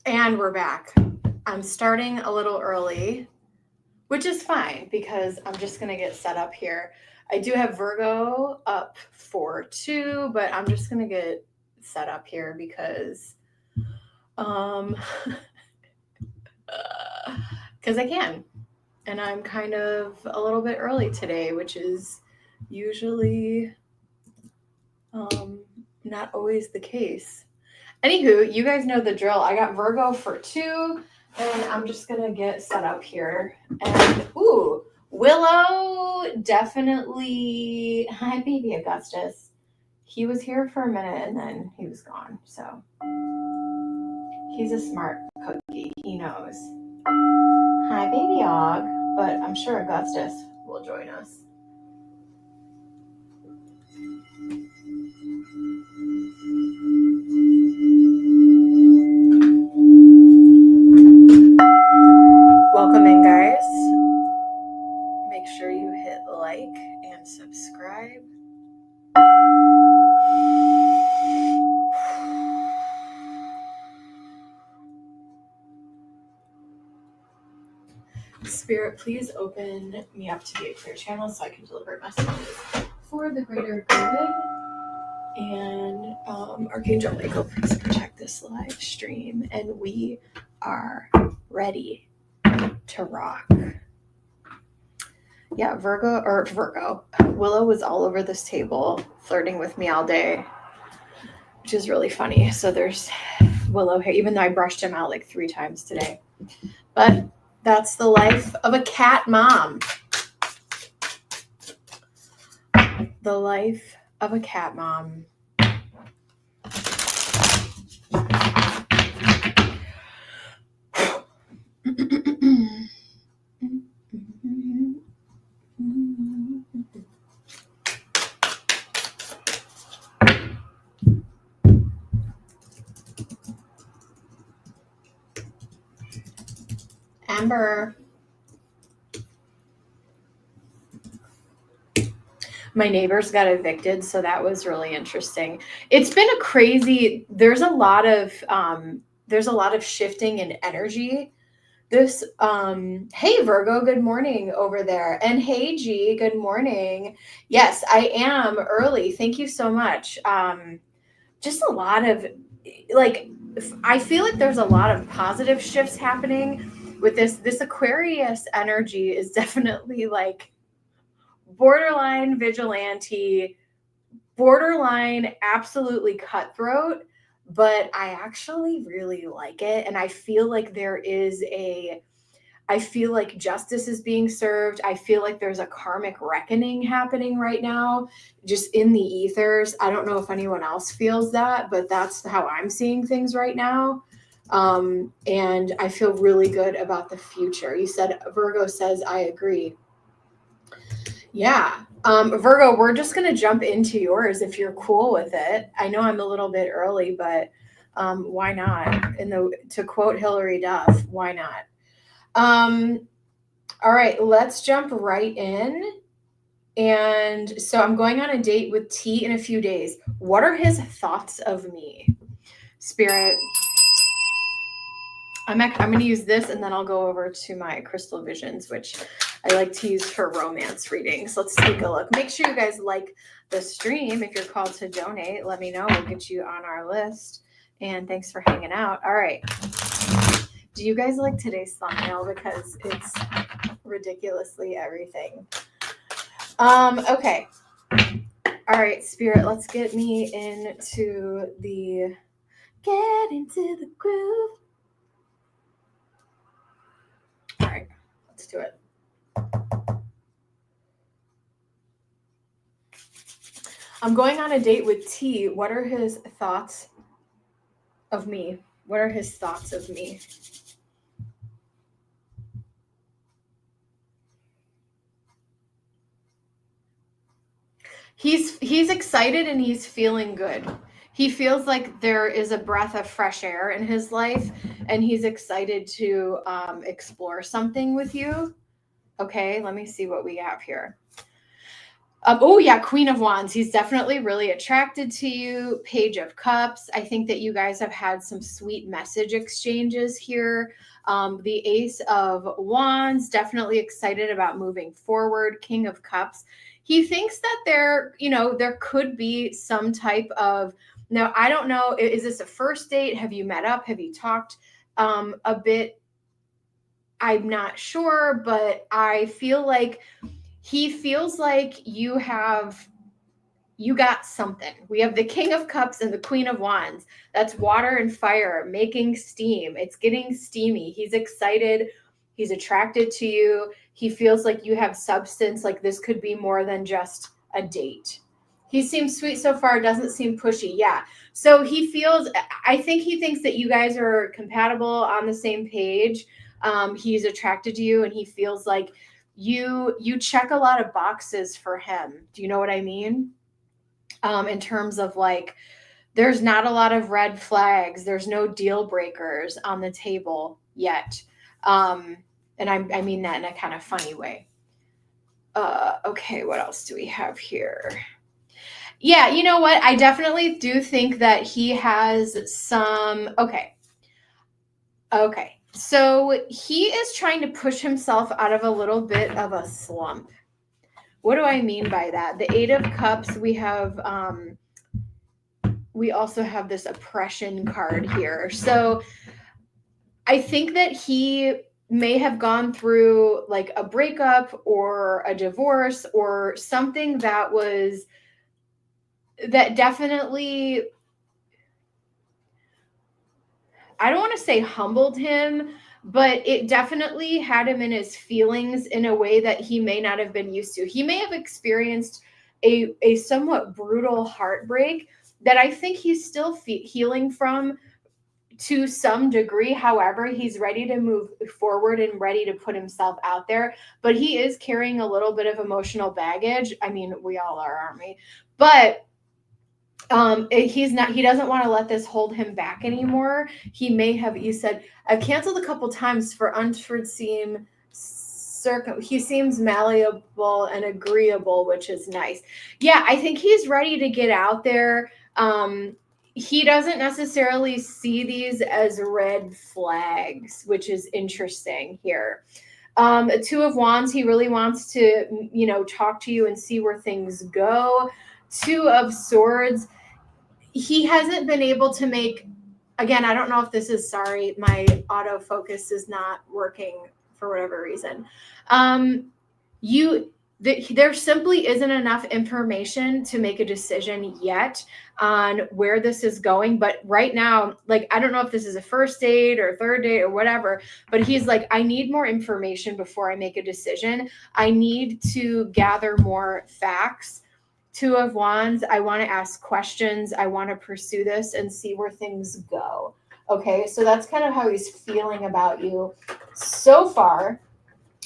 And we're back. I'm starting a little early, which is fine because I'm just going to get set up here. I do have Virgo up for 2, but I'm just going to get set up here because because I can. And I'm kind of a little bit early today, which is usually not always the case. Anywho, you guys know the drill. I got Virgo for 2, and I'm just gonna get set up here. And Willow definitely. Hi, baby Augustus. He was here for a minute and then he was gone. So he's a smart cookie. He knows. Hi, baby Og. But I'm sure Augustus will join us. Welcome in, guys. Make sure you hit like and subscribe. Spirit, please open me up to be a clear channel so I can deliver messages for the greater good. And Archangel Michael, please protect this live stream. And we are ready to rock. Yeah, Willow was all over this table flirting with me all day, which is really funny. So there's Willow here, even though I brushed him out like 3 times today. But that's the life of a cat mom. The life of a cat mom. Amber. My neighbors got evicted, so that was really interesting. It's been a crazy, there's a lot of shifting in energy. This hey Virgo, good morning over there. And hey G, good morning. Yes, I am early. Thank you so much. Just a lot of I feel like there's a lot of positive shifts happening with this Aquarius energy is definitely like borderline vigilante, borderline absolutely cutthroat, but I actually really like it. And I feel like I feel like justice is being served. I feel like there's a karmic reckoning happening right now, just in the ethers. I don't know if anyone else feels that, but that's how I'm seeing things right now. And I feel really good about the future. You said, Virgo says, I agree. Yeah. Virgo, we're just going to jump into yours if you're cool with it. I know I'm a little bit early, but why not? To quote Hillary Duff, why not? All right, let's jump right in. And so I'm going on a date with T in a few days. What are his thoughts of me? Spirit. I'm going to use this and then I'll go over to my crystal visions, which I like to use for romance readings. Let's take a look. Make sure you guys like the stream. If you're called to donate, let me know. We'll get you on our list. And thanks for hanging out. All right. Do you guys like today's thumbnail? Because it's ridiculously everything. Okay. All right, Spirit, let's get me into the groove. All right, let's do it. I'm going on a date with T. What are his thoughts of me? What are his thoughts of me? He's excited and he's feeling good. He feels like there is a breath of fresh air in his life and he's excited to explore something with you. Okay, let me see what we have here. Oh yeah, Queen of Wands. He's definitely really attracted to you. Page of Cups. I think that you guys have had some sweet message exchanges here. The Ace of Wands, definitely excited about moving forward. King of Cups. He thinks that there could be some type of, now I don't know, is this a first date? Have you met up? Have you talked a bit? I'm not sure, but I feel like he feels like you got something. We have the King of Cups and the Queen of Wands. That's water and fire making steam. It's getting steamy. He's excited. He's attracted to you. He feels like you have substance, like this could be more than just a date. He seems sweet so far, doesn't seem pushy. Yeah. So I think he thinks that you guys are compatible, on the same page. He's attracted to you, and he feels like you check a lot of boxes for him. Do you know what I mean? In terms of like, there's not a lot of red flags. There's no deal breakers on the table yet. And I mean that in a kind of funny way. Okay, what else do we have here? Yeah, you know what? I definitely do think that he has some. Okay. So he is trying to push himself out of a little bit of a slump. What do I mean by that? The Eight of Cups, we also have this oppression card here. So I think that he may have gone through like a breakup or a divorce or something that definitely, I don't want to say humbled him, but it definitely had him in his feelings in a way that he may not have been used to. He may have experienced a somewhat brutal heartbreak that I think he's still healing from to some degree. However, he's ready to move forward and ready to put himself out there, but he is carrying a little bit of emotional baggage. I mean, we all are, aren't we? But he doesn't want to let this hold him back anymore. He may have, you said, I've canceled a couple times for unforeseen he seems malleable and agreeable, which is nice. Yeah, I think he's ready to get out there. He doesn't necessarily see these as red flags, which is interesting here. Two of Wands, he really wants to, talk to you and see where things go. Two of Swords, he hasn't been able to make, again, I don't know if this is, sorry, my autofocus is not working for whatever reason. There simply isn't enough information to make a decision yet on where this is going. But right now, like, I don't know if this is a first date or third date or whatever, but he's like, I need more information before I make a decision. I need to gather more facts. Two of Wands, I want to ask questions. I want to pursue this and see where things go. Okay, so that's kind of how he's feeling about you so far.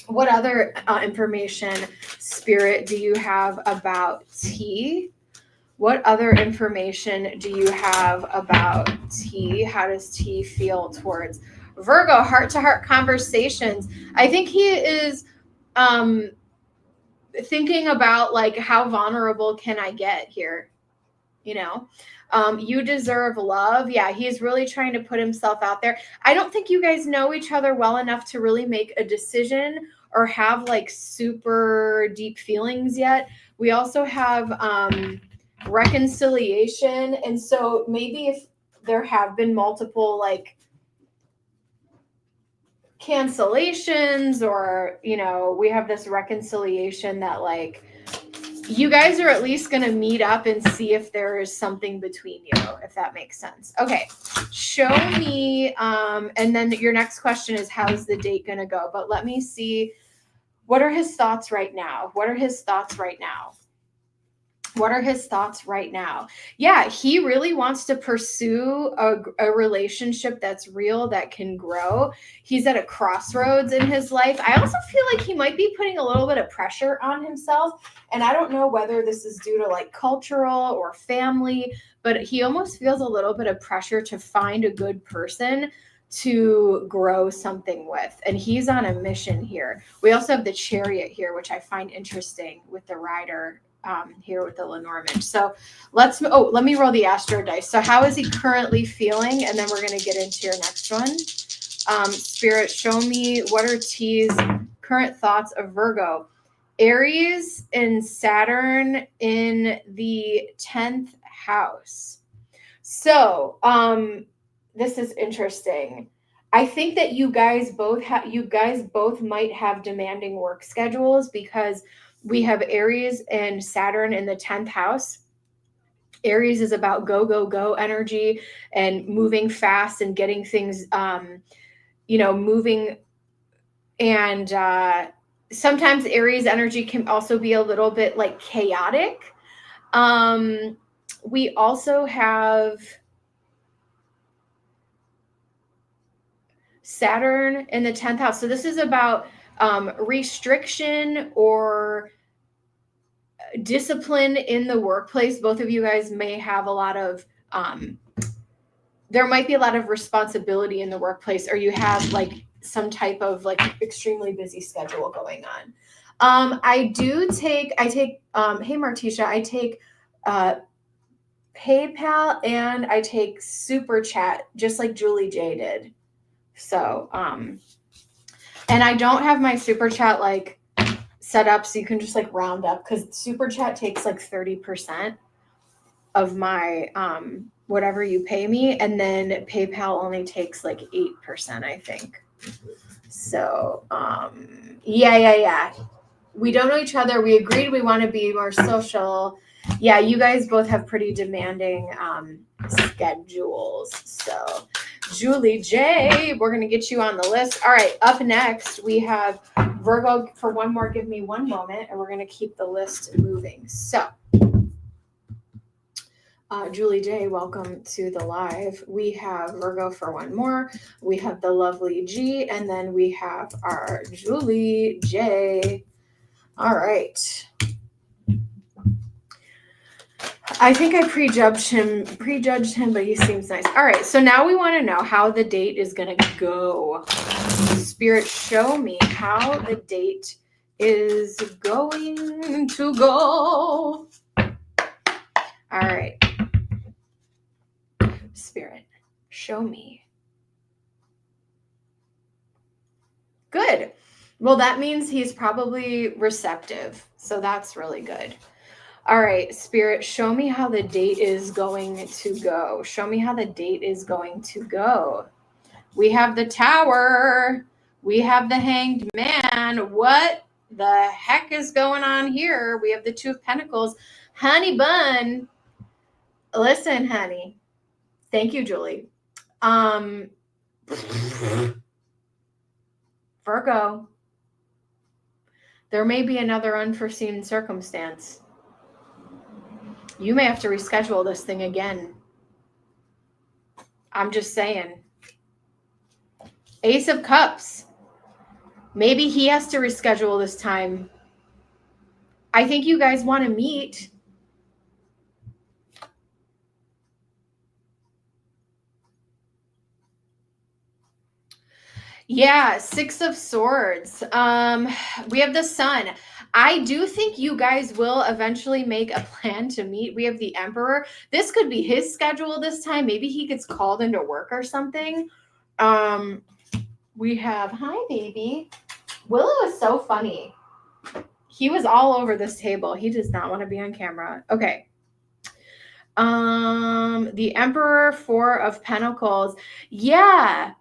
What other information, Spirit, do you have about T? What other information do you have about T? How does T feel towards Virgo? Heart-to-heart conversations. I think he is thinking about, like, how vulnerable can I get here? You deserve love. Yeah, he's really trying to put himself out there. I don't think you guys know each other well enough to really make a decision or have like super deep feelings yet. We also have reconciliation. And so maybe if there have been multiple like cancellations, or we have this reconciliation that like you guys are at least going to meet up and see if there is something between you, if that makes sense. Okay, show me, and then your next question is, how's the date going to go? But let me see, what are his thoughts right now? What are his thoughts right now? What are his thoughts right now? Yeah, he really wants to pursue a relationship that's real, that can grow. He's at a crossroads in his life. I also feel like he might be putting a little bit of pressure on himself. And I don't know whether this is due to like cultural or family, but he almost feels a little bit of pressure to find a good person to grow something with. And he's on a mission here. We also have the Chariot here, which I find interesting with the rider here with the Lenormand. So let me roll the Astro dice. So how is he currently feeling? And then we're going to get into your next one. Spirit, show me what are T's current thoughts of Virgo. Aries and Saturn in the 10th house. So this is interesting. I think that you guys both might have demanding work schedules because we have Aries and Saturn in the 10th house. Aries is about go, go, go energy and moving fast and getting things, moving. And sometimes Aries energy can also be a little bit like chaotic. We also have Saturn in the 10th house. So this is about restriction or discipline in the workplace. Both of you guys may have a lot of, there might be a lot of responsibility in the workplace, or you have like some type of like extremely busy schedule going on. I take, hey Martisha, I take PayPal and I take Super Chat, just like Julie J did. So, and I don't have my Super Chat like set up so you can just like round up, because Super Chat takes like 30% of my whatever you pay me, and then PayPal only takes like 8%, I think. So yeah. We don't know each other. We agreed we want to be more social. Yeah, you guys both have pretty demanding schedules. So Julie J, we're going to get you on the list. All right, up next, we have Virgo for one more. Give me one moment, and we're going to keep the list moving. So Julie J, welcome to the live. We have Virgo for one more. We have the lovely G, and then we have our Julie J. All right. I think I prejudged him, but he seems nice. All right, so now we want to know how the date is going to go. Spirit, show me how the date is going to go. All right. Spirit, show me. Good. Well, that means he's probably receptive, so that's really good. All right, Spirit, show me how the date is going to go. Show me how the date is going to go. We have the Tower. We have the Hanged Man. What the heck is going on here? We have the Two of Pentacles. Honey bun. Listen, honey. Thank you, Julie. Virgo. There may be another unforeseen circumstance. You may have to reschedule this thing again. I'm just saying. Ace of Cups. Maybe he has to reschedule this time. I think you guys want to meet. Yeah, Six of Swords. We have the Sun. I do think you guys will eventually make a plan to meet. We have the Emperor. This could be his schedule this time. Maybe he gets called into work or something. We have, hi, baby. Willow is so funny. He was all over this table. He does not want to be on camera. Okay. The Emperor, Four of Pentacles. Yeah.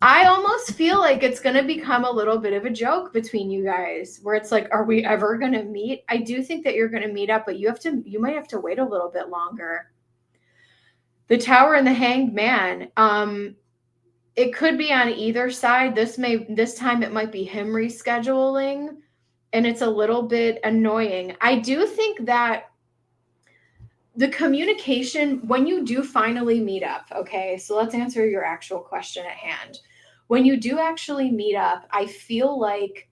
I almost feel like it's going to become a little bit of a joke between you guys, where it's like, are we ever going to meet? I do think that you're going to meet up, but you might have to wait a little bit longer. The Tower and the Hanged Man. It could be on either side. This time it might be him rescheduling, and it's a little bit annoying. I do think that the communication, when you do finally meet up, okay, so let's answer your actual question at hand. When you do actually meet up, I feel like,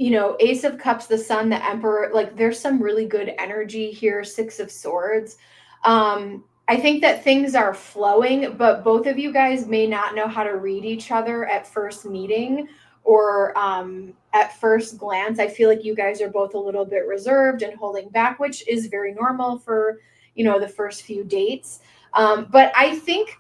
Ace of Cups, the Sun, the Emperor, like there's some really good energy here. Six of Swords. I think that things are flowing, but both of you guys may not know how to read each other at first meeting, or at first glance, I feel like you guys are both a little bit reserved and holding back, which is very normal for, the first few dates. But I think,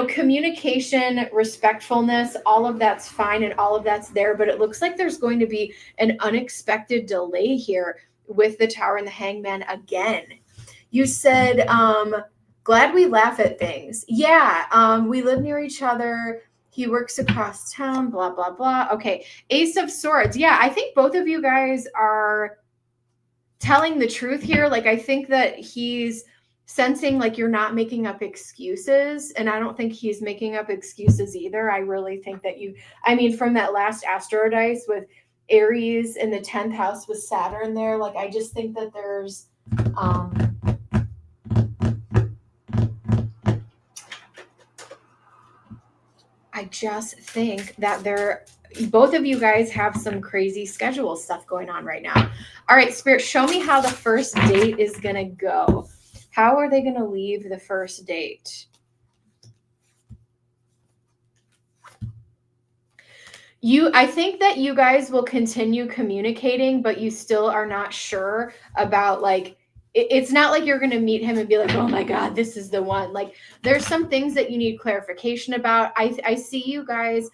communication, respectfulness, all of that's fine and all of that's there. But it looks like there's going to be an unexpected delay here with the Tower and the Hangman again. You said, glad we laugh at things. Yeah, we live near each other. He works across town, blah, blah, blah. Okay, Ace of Swords. Yeah, I think both of you guys are telling the truth here. Like, I think that he's sensing like you're not making up excuses. And I don't think he's making up excuses either. I really think that from that last Astro Dice with Aries in the 10th house with Saturn there, like, I just think that there's, I just think that both of you guys have some crazy schedule stuff going on right now. All right, Spirit, show me how the first date is going to go. How are they going to leave the first date? I think that you guys will continue communicating, but you still are not sure about, like, it's not like you're going to meet him and be like, oh my God, this is the one. Like, there's some things that you need clarification about. I see you guys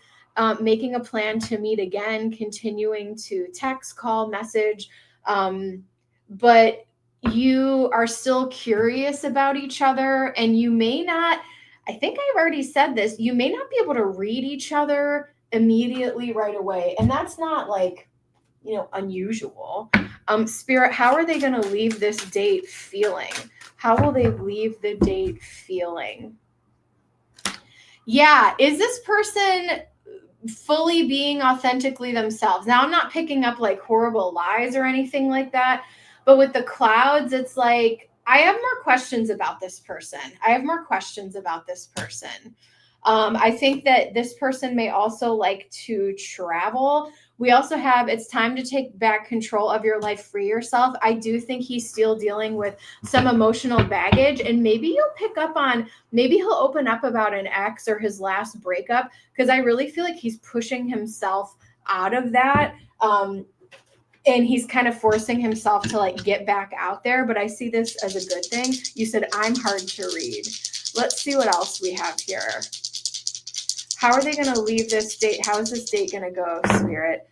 making a plan to meet again, continuing to text, call, message. But you are still curious about each other, and you may not, I think I've already said this, you may not be able to read each other immediately right away. And that's not like, unusual. Spirit, how are they going to leave this date feeling? How will they leave the date feeling? Yeah. Is this person fully being authentically themselves? Now, I'm not picking up like horrible lies or anything like that, but with the clouds, it's like, I have more questions about this person. I think that this person may also like to travel. We also have, it's time to take back control of your life, free yourself. I do think he's still dealing with some emotional baggage, and maybe he'll open up about an ex or his last breakup, because I really feel like he's pushing himself out of that. And he's kind of forcing himself to like get back out there. But I see this as a good thing. You said, I'm hard to read. Let's see what else we have here. How are they going to leave this date? How is this date going to go, Spirit?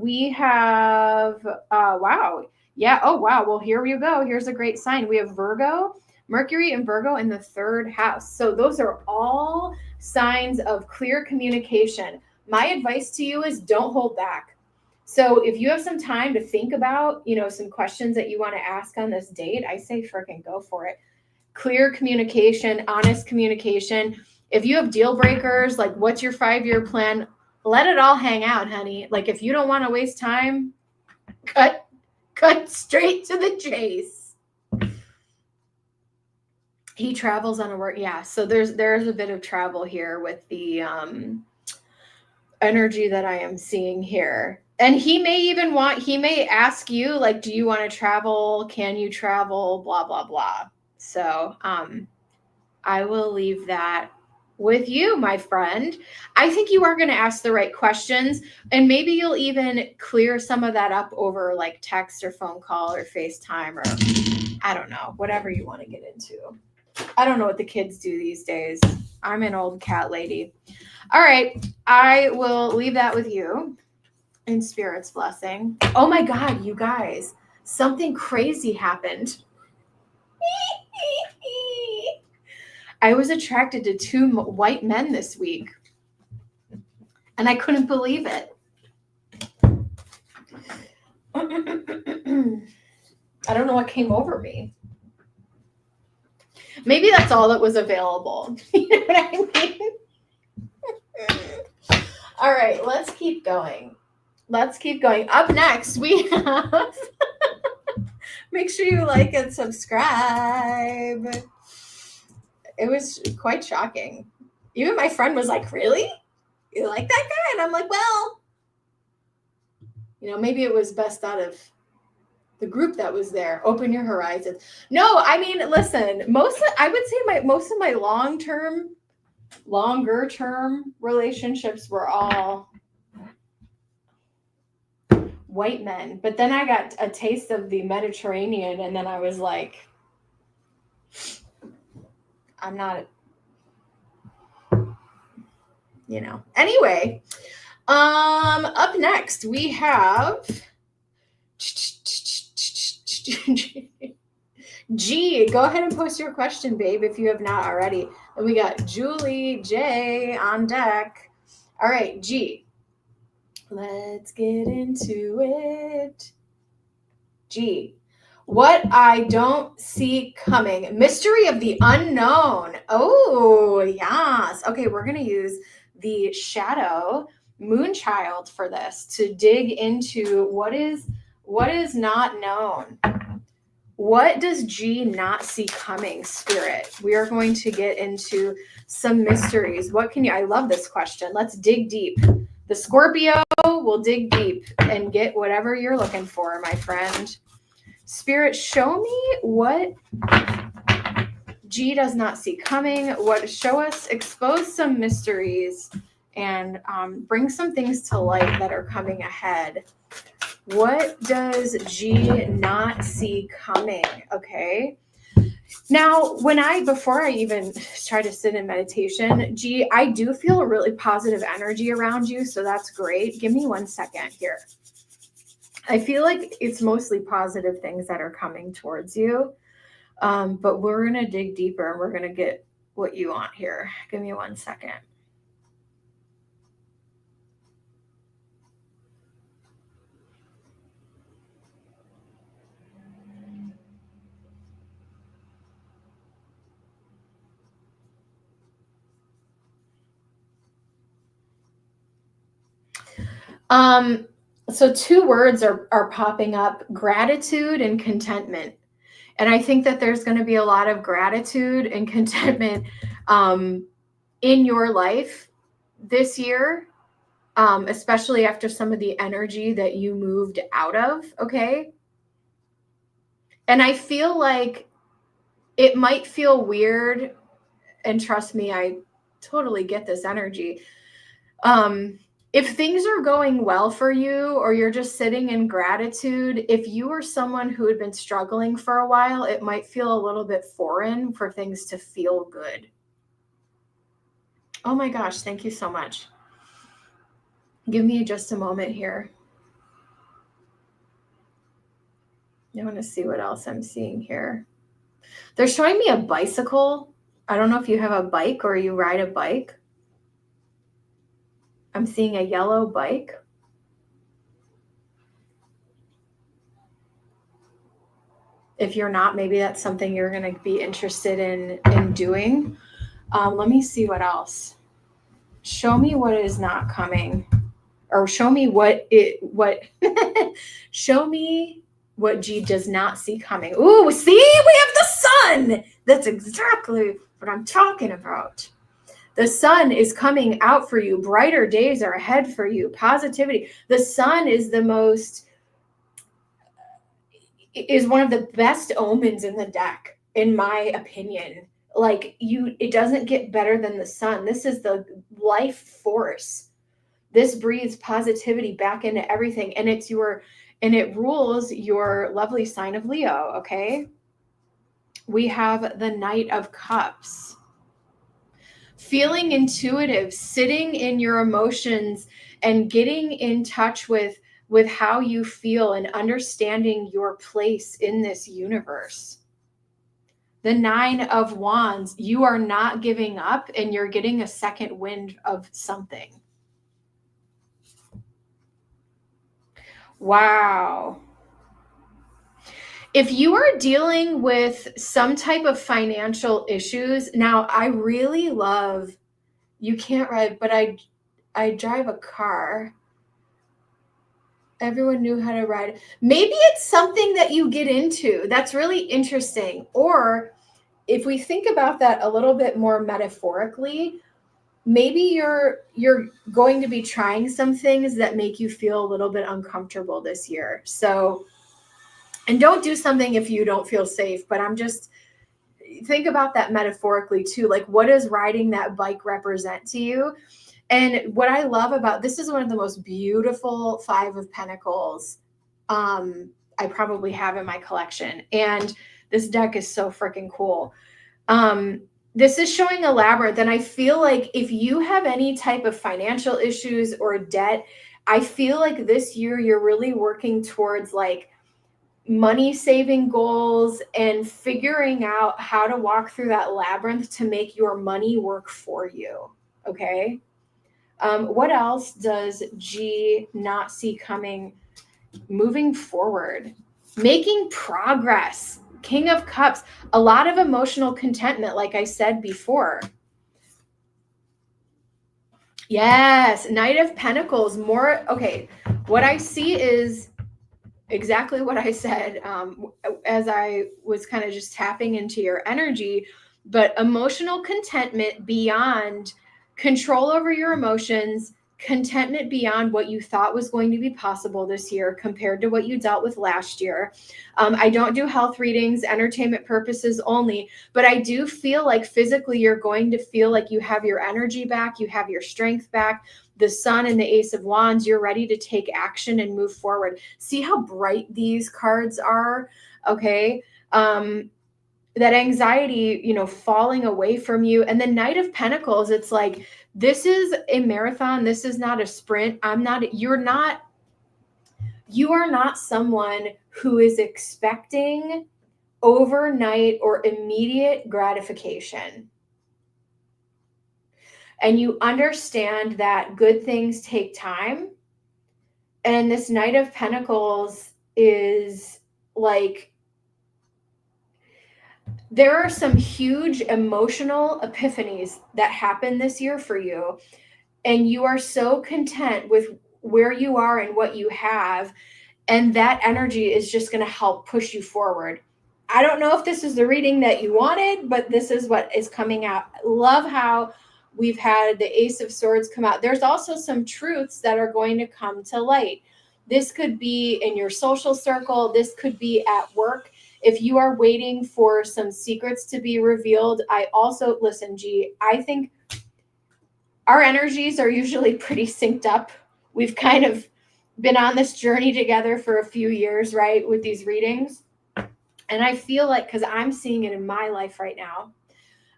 We have, wow. Yeah. Oh, wow. Well, here you go. Here's a great sign. We have Virgo, Mercury and Virgo in the 3rd house. So those are all signs of clear communication. My advice to you is don't hold back. So if you have some time to think about, some questions that you want to ask on this date, I say freaking go for it. Clear communication, honest communication. If you have deal breakers, like what's your 5-year plan? Let it all hang out, honey. Like, if you don't want to waste time, cut straight to the chase. He travels on a work. Yeah. So there's a bit of travel here with the energy that I am seeing here. And he may ask you, like, do you want to travel? Can you travel? Blah, blah, blah. So I will leave that with you, my friend. I think you are going to ask the right questions, and maybe you'll even clear some of that up over like text or phone call or FaceTime, or I don't know, whatever you want to get into. I don't know what the kids do these days. I'm an old cat lady. All right. I will leave that with you. In Spirit's blessing. Oh my God, you guys, something crazy happened. I was attracted to 2 white men this week, and I couldn't believe it. I don't know what came over me. Maybe that's all that was available. You know what I mean? All right, let's keep going. Up next, we have, make sure you like and subscribe. It was quite shocking. Even my friend was like, really? You like that guy? And I'm like, well, maybe it was best out of the group that was there. Open your horizons. No, I mean, listen, I would say most of my longer term relationships were all white men. But then I got a taste of the Mediterranean, and then I was like, I'm not, Anyway, up next we have G. Go ahead and post your question, babe, if you have not already. And we got Julie J on deck. All right, G. Let's get into it. G. What I don't see coming. Mystery of the unknown. Oh, yes. Okay, we're going to use the shadow moonchild for this to dig into what is not known. What does G not see coming, Spirit? We are going to get into some mysteries. I love this question. Let's dig deep. The Scorpio will dig deep and get whatever you're looking for, my friend. Spirit, show me what G does not see coming. Show us, expose some mysteries, and bring some things to light that are coming ahead. What does G not see coming? Okay. Now, before I even try to sit in meditation, G, I do feel a really positive energy around you, so that's great. Give me 1 second here. I feel like it's mostly positive things that are coming towards you, but we're going to dig deeper and we're going to get what you want here. Give me 1 second. So 2 words are popping up: gratitude and contentment. And I think that there's going to be a lot of gratitude and contentment in your life this year, especially after some of the energy that you moved out of. Okay. And I feel like it might feel weird, and trust me, I totally get this energy. If things are going well for you, or you're just sitting in gratitude, if you were someone who had been struggling for a while, it might feel a little bit foreign for things to feel good. Oh my gosh, thank you so much. Give me just a moment here. I want to see what else I'm seeing here. They're showing me a bicycle. I don't know if you have a bike or you ride a bike. I'm seeing a yellow bike. If you're not, maybe that's something you're going to be interested in doing. Let me see what else. Show me what is not coming, or show me show me what G does not see coming. Ooh, see, we have the sun. That's exactly what I'm talking about. The sun is coming out for you. Brighter days are ahead for you. Positivity. The sun is one of the best omens in the deck, in my opinion. Like, it doesn't get better than the sun. This is the life force. This breathes positivity back into everything. And it rules your lovely sign of Leo. Okay. We have the Knight of Cups. Feeling intuitive, sitting in your emotions and getting in touch with how you feel and understanding your place in this universe. The 9 of Wands, you are not giving up and you're getting a second wind of something. Wow. If you are dealing with some type of financial issues, now I really love, you can't ride, but I drive a car. Everyone knew how to ride. Maybe it's something that you get into. That's really interesting. Or if we think about that a little bit more metaphorically, maybe you're going to be trying some things that make you feel a little bit uncomfortable this year. So, and don't do something if you don't feel safe, but think about that metaphorically too. Like, what does riding that bike represent to you? And what I love about this is one of the most beautiful Five of Pentacles I probably have in my collection. And this deck is so freaking cool. This is showing a labyrinth. And I feel like if you have any type of financial issues or debt, I feel like this year you're really working towards like money saving goals and figuring out how to walk through that labyrinth to make your money work for you. Okay. What else does G not see coming? Moving forward, making progress. King of Cups, a lot of emotional contentment, like I said before. Yes, Knight of Pentacles, more. Okay, what I see is exactly what I said as I was kind of just tapping into your energy, but emotional contentment beyond control over your emotions, contentment beyond what you thought was going to be possible this year compared to what you dealt with last year. I don't do health readings, entertainment purposes only, but I do feel like physically you're going to feel like you have your energy back, you have your strength back. The Sun and the Ace of Wands, you're ready to take action and move forward. See how bright these cards are? Okay. That anxiety, you know, falling away from you. And the Knight of Pentacles, it's like, this is a marathon. This is not a sprint. You are not someone who is expecting overnight or immediate gratification. And you understand that good things take time. And this Knight of Pentacles is like, there are some huge emotional epiphanies that happen this year for you. And you are so content with where you are and what you have. And that energy is just going to help push you forward. I don't know if this is the reading that you wanted, but this is what is coming out. Love how we've had the Ace of Swords come out. There's also some truths that are going to come to light. This could be in your social circle. This could be at work. If you are waiting for some secrets to be revealed, I also, listen, G, I think our energies are usually pretty synced up. We've kind of been on this journey together for a few years, right, with these readings. And I feel like, because I'm seeing it in my life right now,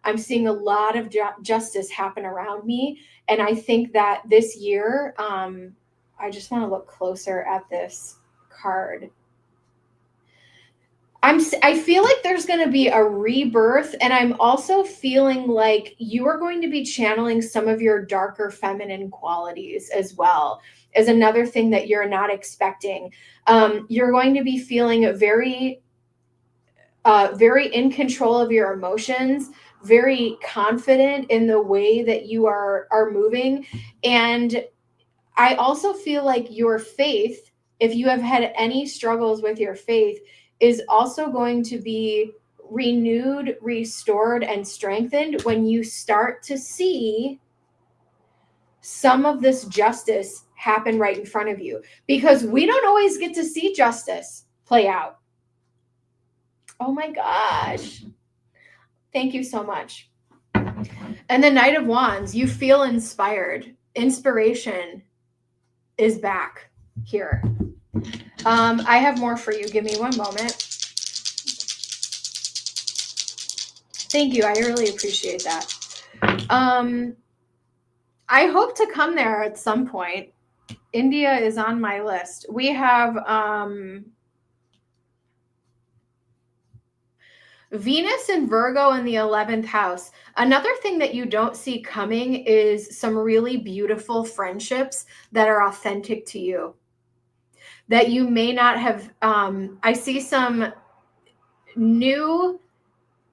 I'm seeing a lot of justice happen around me. And I think that this year, I just want to look closer at this card. I feel like there's going to be a rebirth, and I'm also feeling like you are going to be channeling some of your darker feminine qualities as well as another thing that you're not expecting. You're going to be feeling very in control of your emotions, very confident in the way that you are moving. And I also feel like your faith, if you have had any struggles with your faith, is also going to be renewed, restored, and strengthened when you start to see some of this justice happen right in front of you. Because we don't always get to see justice play out. Oh my gosh. Thank you so much. And the Knight of Wands, you feel inspired. Inspiration is back here. I have more for you. Give me one moment. Thank you. I really appreciate that. I hope to come there at some point. India is on my list. We have Venus and Virgo in the 11th house. Another thing that you don't see coming is some really beautiful friendships that are authentic to you, that you may not have. I see some new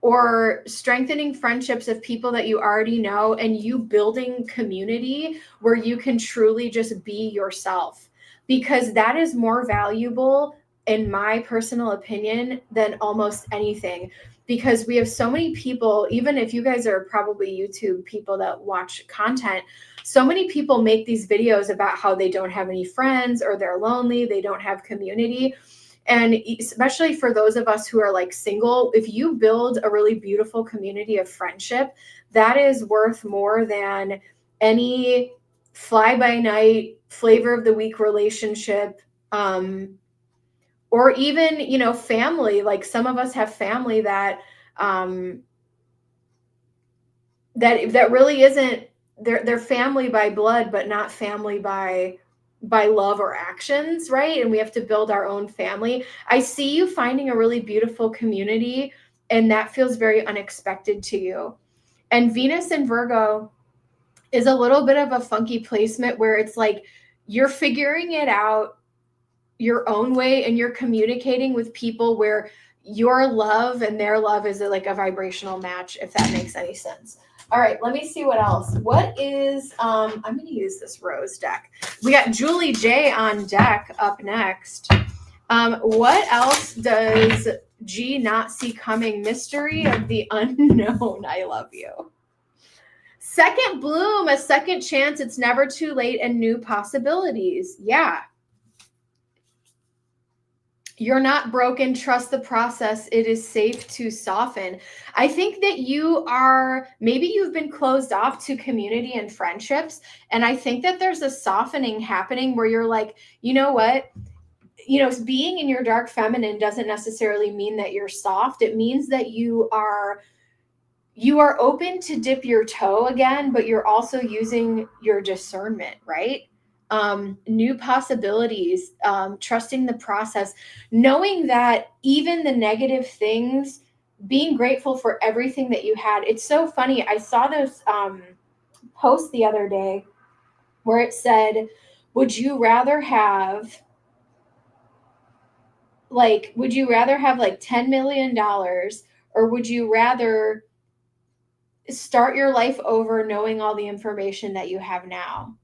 or strengthening friendships of people that you already know, and you building community where you can truly just be yourself, because that is more valuable, in my personal opinion, than almost anything. Because we have so many people, even if you guys are probably YouTube people that watch content, so many people make these videos about how they don't have any friends, or they're lonely, they don't have community. And especially for those of us who are like single, if you build a really beautiful community of friendship, that is worth more than any fly by night, flavor of the week relationship, or even, you know, family. Like some of us have family that that really isn't, they're family by blood, but not family by love or actions, right? And we have to build our own family. I see you finding a really beautiful community, and that feels very unexpected to you. And Venus in Virgo is a little bit of a funky placement where it's like you're figuring it out your own way, and you're communicating with people where your love and their love is like a vibrational match, if that makes any sense. All right, let me see what else. What is, I'm going to use this rose deck. We got Julie J on deck up next. What else does G not see coming? Mystery of the unknown. I love you. Second bloom, a second chance. It's never too late, and new possibilities. Yeah. You're not broken. Trust the process. It is safe to soften. I think that maybe you've been closed off to community and friendships. And I think that there's a softening happening where you're like, you know what? You know, being in your dark feminine doesn't necessarily mean that you're soft. It means that you are open to dip your toe again, but you're also using your discernment, right? New possibilities, trusting the process, knowing that even the negative things, being grateful for everything that you had. It's so funny. I saw this post the other day where it said, would you rather have like $10 million, or would you rather start your life over knowing all the information that you have now?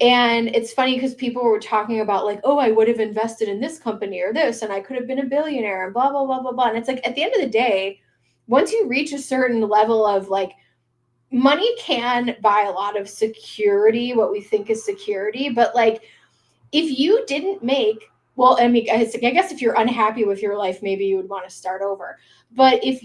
And it's funny because people were talking about like, oh, I would have invested in this company or this, and I could have been a billionaire and blah, blah, blah, blah, blah. And it's like, at the end of the day, once you reach a certain level of like, money can buy a lot of security, what we think is security. But like, if you didn't make, well, I mean, I guess if you're unhappy with your life, maybe you would want to start over. But I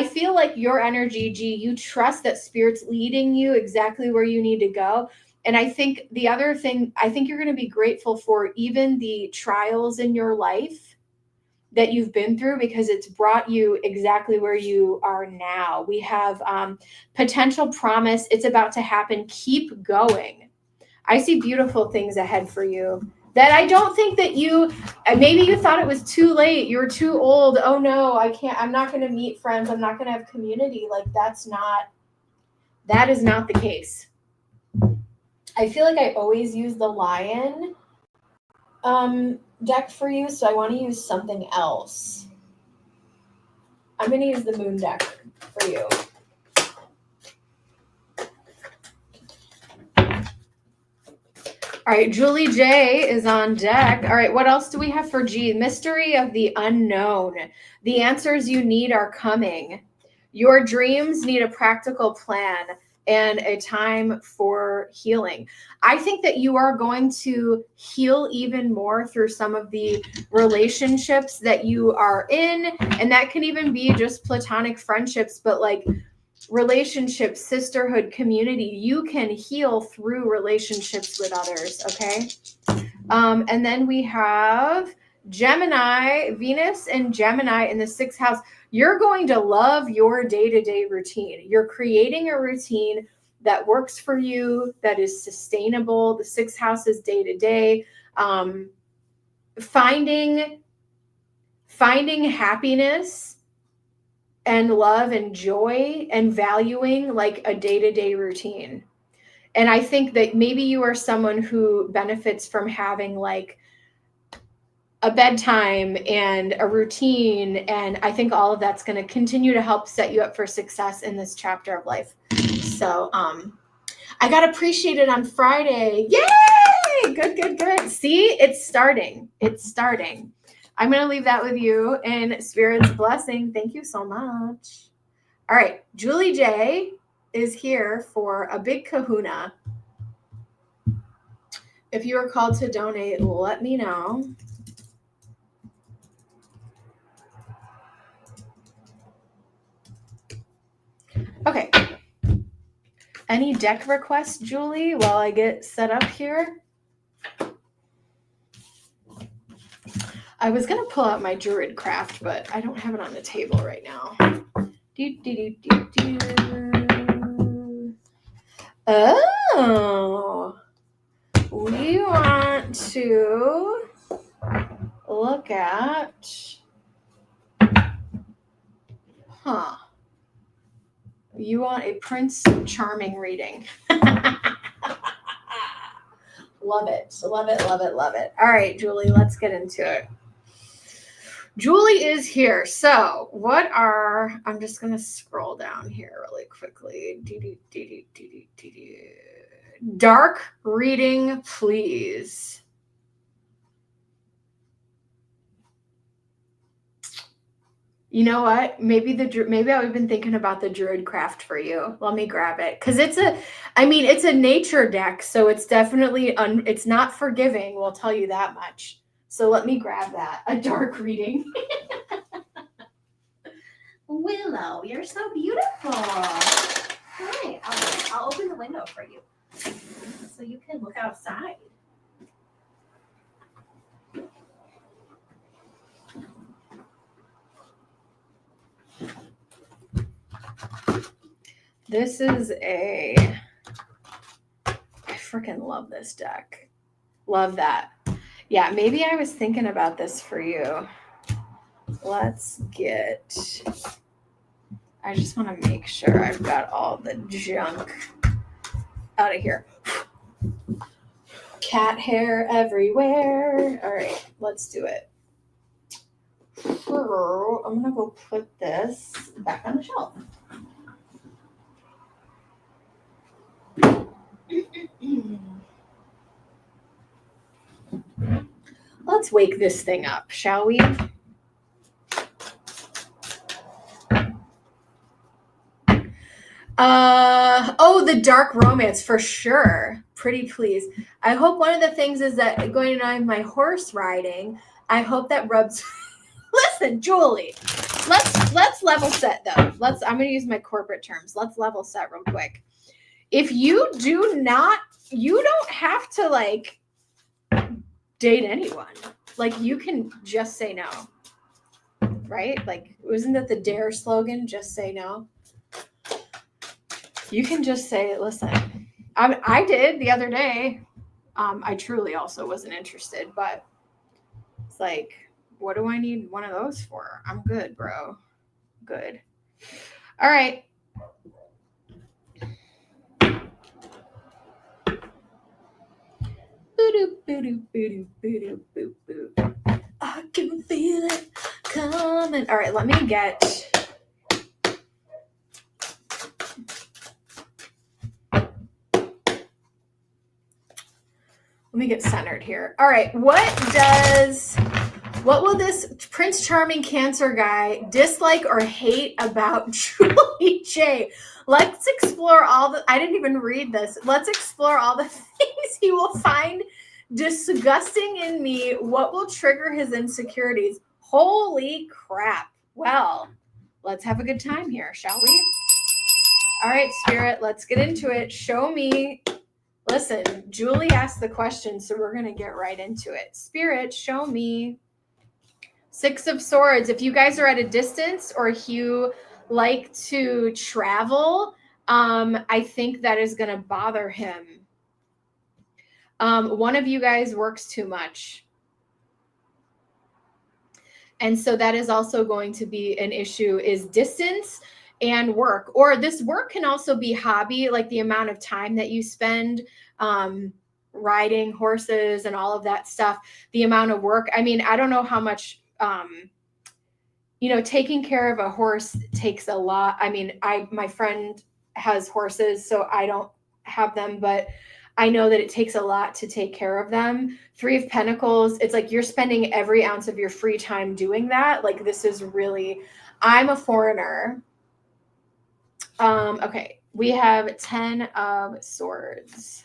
feel like your energy, G, you trust that spirit's leading you exactly where you need to go. And I think the other thing, I think you're going to be grateful for even the trials in your life that you've been through, because it's brought you exactly where you are now. We have potential promise. It's about to happen. Keep going. I see beautiful things ahead for you that I don't think that maybe you thought it was too late. You're too old. Oh no, I can't, I'm not going to meet friends. I'm not going to have community. Like that is not the case. I feel like I always use the lion deck for you, so I want to use something else. I'm going to use the moon deck for you. All right, Julie J is on deck. All right, what else do we have for G? Mystery of the unknown. The answers you need are coming. Your dreams need a practical plan and a time for healing. I think that you are going to heal even more through some of the relationships that you are in. And that can even be just platonic friendships, but like relationships, sisterhood, community. You can heal through relationships with others, okay? And then we have Gemini, Venus and Gemini in the 6th house. You're going to love your day-to-day routine. You're creating a routine that works for you, that is sustainable. The 6th house is day-to-day. Finding happiness and love and joy and valuing like a day-to-day routine. And I think that maybe you are someone who benefits from having like a bedtime and a routine. And I think all of that's going to continue to help set you up for success in this chapter of life. So I got appreciated on Friday. Yay! Good. See, it's starting. I'm going to leave that with you in Spirit's blessing. Thank you so much. All right. Julie J is here for a big kahuna. If you are called to donate, let me know. Okay. Any deck requests, Julie, while I get set up here? I was going to pull out my Druid Craft, but I don't have it on the table right now. Oh, we want to look at, you want a Prince Charming reading. Love it, love it, love it, love it. All right, Julie, let's get into it. Julie is here. So I'm just going to scroll down here really quickly. Dark reading, please. You know what? Maybe I've been thinking about the Druid Craft for you. Let me grab it. Because it's a nature deck, so it's definitely, it's not forgiving, we'll tell you that much. So let me grab that. A dark reading. Willow, you're so beautiful. All right, I'll open the window for you so you can look outside. This is I freaking love this deck. Love that. Yeah, maybe I was thinking about this for you. I just want to make sure I've got all the junk out of here. Cat hair everywhere. All right, let's do it. I'm going to go put this back on the shelf. Let's wake this thing up, shall we? The dark romance for sure. Pretty please. I hope one of the things is that going on my horse riding, I hope that rubs. Listen, Julie, let's level set though. I'm going to use my corporate terms. Let's level set real quick. If you don't have to date anyone. You can just say no. Right? Wasn't that the DARE slogan? Just say no. You can just say, listen, I did the other day. I truly also wasn't interested, but it's what do I need one of those for? I'm good, bro. Good. All right. I can feel it coming. All right, let me get. Let me get centered here. All right, what will this Prince Charming Cancer guy dislike or hate about Julie J? Let's explore I didn't even read this. Let's explore all the things he will find disgusting in me. What will trigger his insecurities? Holy crap. Well, let's have a good time here, shall we? All right, Spirit, let's get into it. Show me. Listen, Julie asked the question, so we're going to get right into it. Spirit, show me. Six of Swords. If you guys are at a distance or if you like to travel, I think that is going to bother him. One of you guys works too much. And so that is also going to be an issue, is distance and work. Or this work can also be hobby, like the amount of time that you spend riding horses and all of that stuff, the amount of work. I mean, I don't know how much, taking care of a horse takes a lot. I mean, my friend has horses, so I don't have them, but I know that it takes a lot to take care of them. Three of Pentacles, it's like you're spending every ounce of your free time doing that. This is really, I'm a foreigner. Okay, we have 10 of Swords.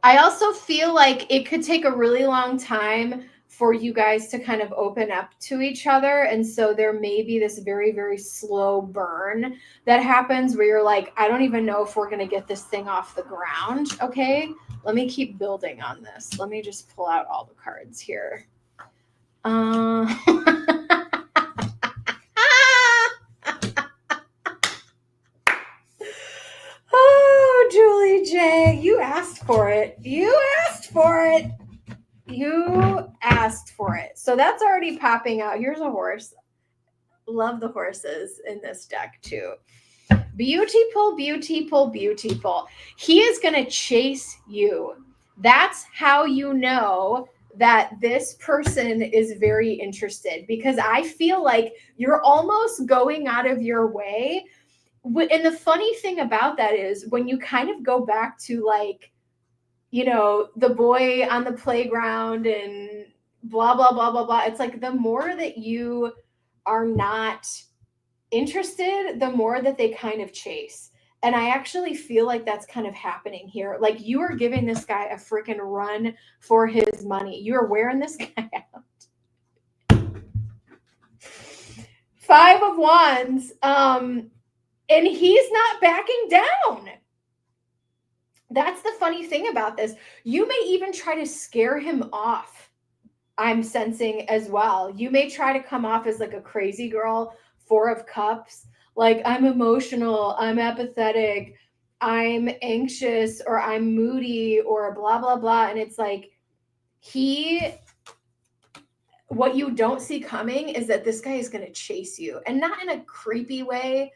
I also feel like it could take a really long time for you guys to kind of open up to each other. And so there may be this very, very slow burn that happens where you're like, I don't even know if we're going to get this thing off the ground. Okay. Let me keep building on this. Let me just pull out all the cards here. Oh, Julie J, you asked for it. You asked for it. You asked for it. So that's already popping out. Here's a horse. Love the horses in this deck too. Beautiful, beautiful, beautiful. He is going to chase you. That's how you know that this person is very interested, because I feel like you're almost going out of your way. And the funny thing about that is when you kind of go back to like, you know, the boy on the playground and blah, blah, blah, blah, blah. It's like the more that you are not interested, the more that they kind of chase. And I actually feel like that's kind of happening here. Like you are giving this guy a freaking run for his money. You are wearing this guy out. 5 of Wands. And he's not backing down. That's the funny thing about this. You may even try to scare him off. I'm sensing as well. You may try to come off as like a crazy girl, 4 of Cups. Like I'm emotional, I'm apathetic, I'm anxious, or I'm moody, or blah, blah, blah. And it's like what you don't see coming is that this guy is going to chase you, and not in a creepy way.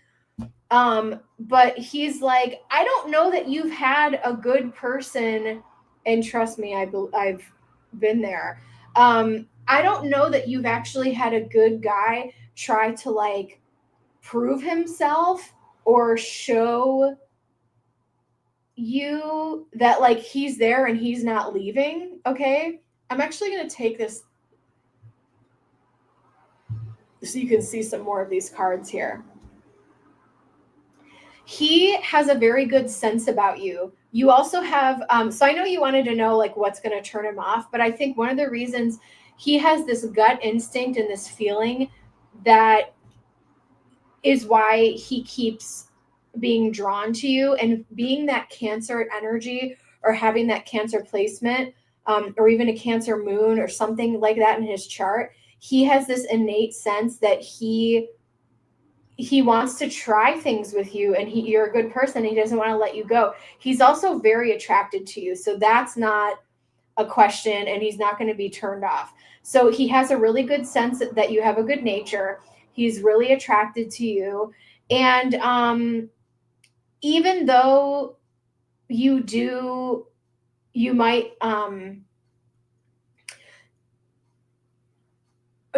But he's like, I don't know that you've had a good person, and trust me, I've been there. I don't know that you've actually had a good guy try to like prove himself or show you that like he's there and he's not leaving. Okay. I'm actually going to take this so you can see some more of these cards here. He has a very good sense about you. You also have, so I know you wanted to know like what's going to turn him off, but I think one of the reasons he has this gut instinct and this feeling that is why he keeps being drawn to you, and being that Cancer energy or having that Cancer placement, or even a Cancer moon or something like that in his chart. He has this innate sense that he wants to try things with you, and you're a good person. He doesn't want to let you go. He's also very attracted to you. So that's not a question, and he's not going to be turned off. So he has a really good sense that you have a good nature. He's really attracted to you. And even though you might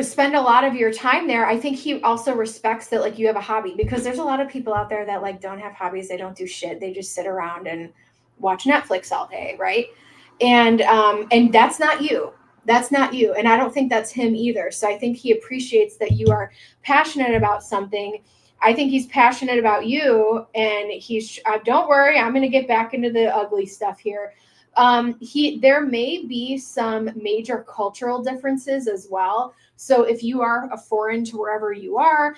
spend a lot of your time there, I think he also respects that like you have a hobby, because there's a lot of people out there that like don't have hobbies. They don't do shit. They just sit around and watch Netflix all day, right? And that's not you. That's not you. And I don't think that's him either. So I think he appreciates that you are passionate about something. I think he's passionate about you, and he's don't worry, I'm going to get back into the ugly stuff here. There may be some major cultural differences as well. So if you are a foreign to wherever you are,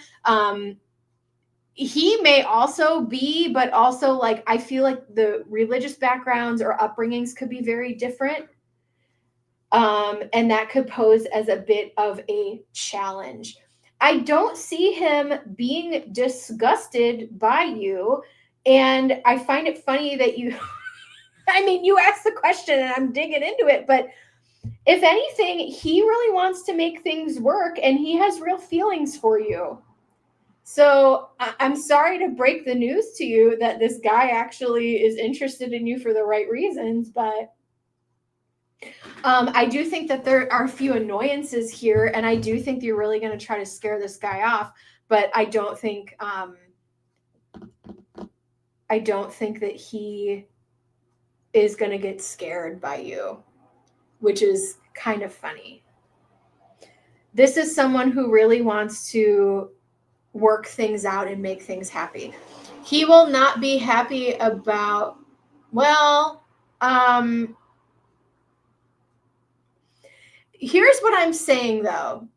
he may also be, but also like, I feel like the religious backgrounds or upbringings could be very different. And that could pose as a bit of a challenge. I don't see him being disgusted by you. And I find it funny that you, I mean, you asked the question and I'm digging into it, but if anything, he really wants to make things work, and he has real feelings for you. So I'm sorry to break the news to you that this guy actually is interested in you for the right reasons, but I do think that there are a few annoyances here, and I do think you're really going to try to scare this guy off, but I don't think that he is going to get scared by you, which is kind of funny. This is someone who really wants to work things out and make things happy. He will not be happy about, well, Here's what I'm saying though.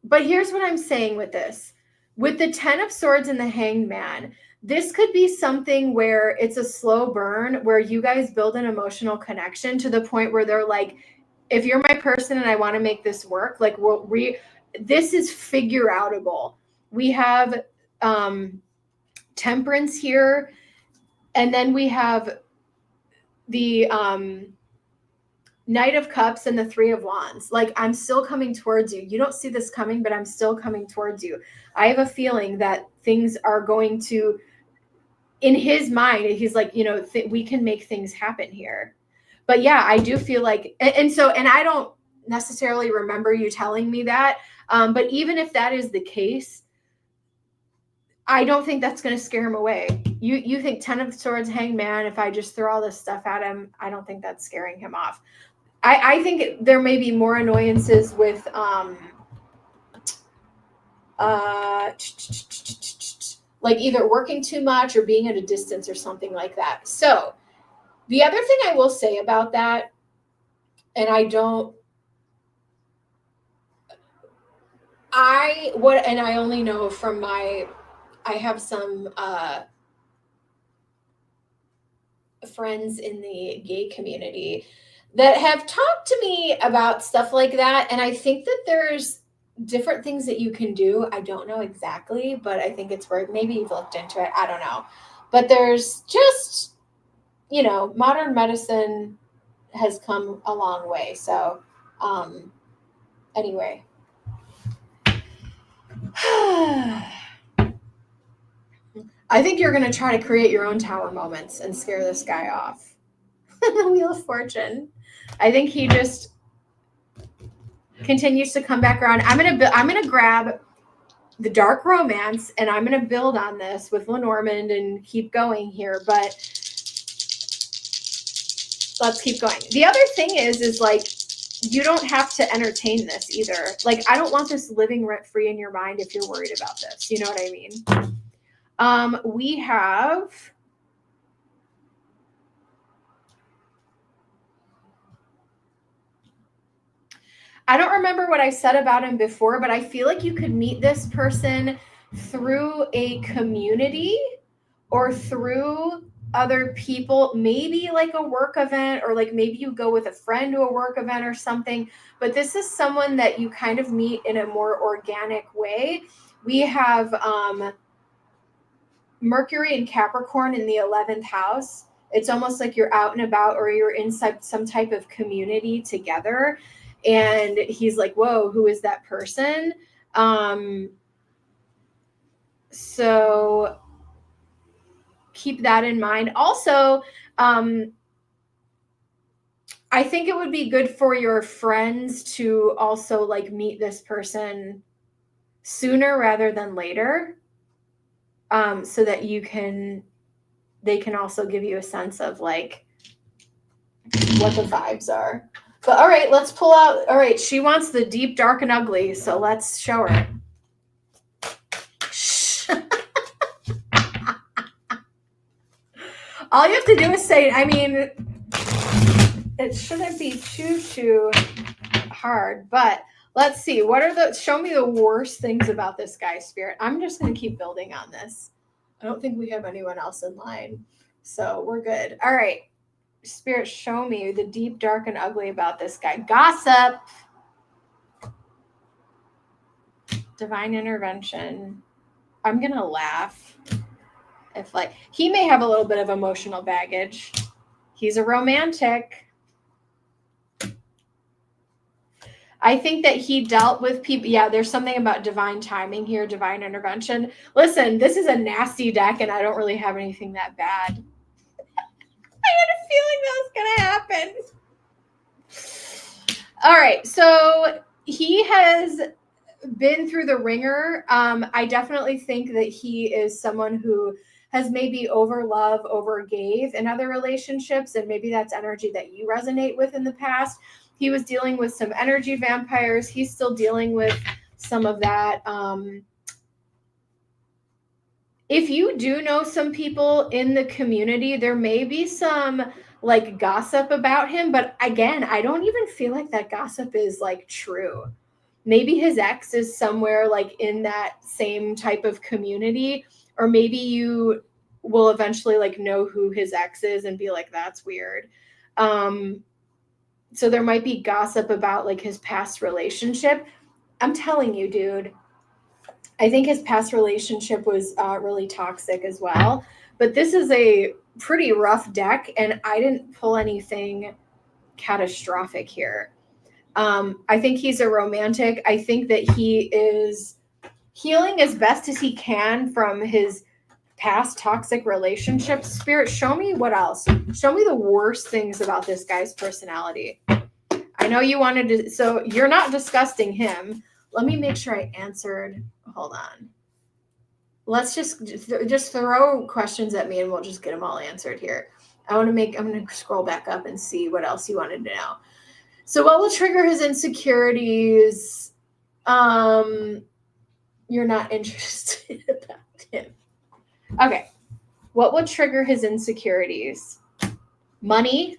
But here's what I'm saying with this. With the 10 of Swords and the Hanged Man, this could be something where it's a slow burn, where you guys build an emotional connection to the point where they're like, if you're my person and I want to make this work, like this is figure outable. We have Temperance here, and then we have the Knight of Cups and the Three of Wands. Like, I'm still coming towards you. You don't see this coming, but I'm still coming towards you. I have a feeling that things are going to, in his mind, he's like, we can make things happen here. But yeah, I do feel like, and I don't necessarily remember you telling me that. But even if that is the case, I don't think that's going to scare him away. You think 10 of Swords, Hanged Man, if I just throw all this stuff at him, I don't think that's scaring him off. I think there may be more annoyances with like either working too much or being at a distance or something like that. So the other thing I will say about that, and I only know from I have some friends in the gay community that have talked to me about stuff like that. And I think that there's different things that you can do. I don't know exactly, but I think it's worth, maybe you've looked into it. I don't know. But there's just, modern medicine has come a long way. So anyway. I think you're going to try to create your own tower moments and scare this guy off. The Wheel of Fortune. I think he just continues to come back around. I'm gonna grab the Dark Romance and I'm gonna build on this with Lenormand and keep going here. But let's keep going. The other thing is like, you don't have to entertain this either. Like, I don't want this living rent free in your mind if you're worried about this. You know what I mean? We have. I don't remember what I said about him before, but I feel like you could meet this person through a community or through other people, maybe like a work event, or like maybe you go with a friend to a work event or something. But this is someone that you kind of meet in a more organic way. We have Mercury and Capricorn in the 11th house. It's almost like you're out and about or you're inside some type of community together. And he's like, whoa, who is that person? So keep that in mind. Also, I think it would be good for your friends to also like meet this person sooner rather than later, so that they can also give you a sense of like what the vibes are. But all right, let's pull out. All right, she wants the deep, dark, and ugly, so let's show her. All you have to do is say, I mean, it shouldn't be too hard, but let's see. Show me the worst things about this guy, Spirit. I'm just going to keep building on this. I don't think we have anyone else in line, so we're good. All right. Spirit, show me the deep, dark, and ugly about this guy. Gossip. Divine intervention. I'm going to laugh. If like, he may have a little bit of emotional baggage. He's a romantic. I think that he dealt with people. Yeah, there's something about divine timing here, divine intervention. Listen, this is a nasty deck, and I don't really have anything that bad. I had a feeling that was going to happen. All right, so he has been through the ringer. I definitely think that he is someone who has maybe overgave in other relationships, and maybe that's energy that you resonate with in the past. He was dealing with some energy vampires. He's still dealing with some of that. if you do know some people in the community, there may be some like gossip about him, but again, I don't even feel like that gossip is like true. Maybe his ex is somewhere like in that same type of community, or maybe you will eventually like know who his ex is and be like, that's weird. So there might be gossip about like his past relationship. I'm telling you, dude, I think his past relationship was really toxic as well. But this is a pretty rough deck, and I didn't pull anything catastrophic here. I think he's a romantic. I think that he is healing as best as he can from his past toxic relationships. Spirit, show me what else. Show me the worst things about this guy's personality. I know you wanted to, so you're not disgusting him. Let me make sure I answered. Hold on. Let's just throw questions at me and we'll just get them all answered here. I'm going to scroll back up and see what else you wanted to know. So what will trigger his insecurities? You're not interested about him. Okay. What would trigger his insecurities? Money.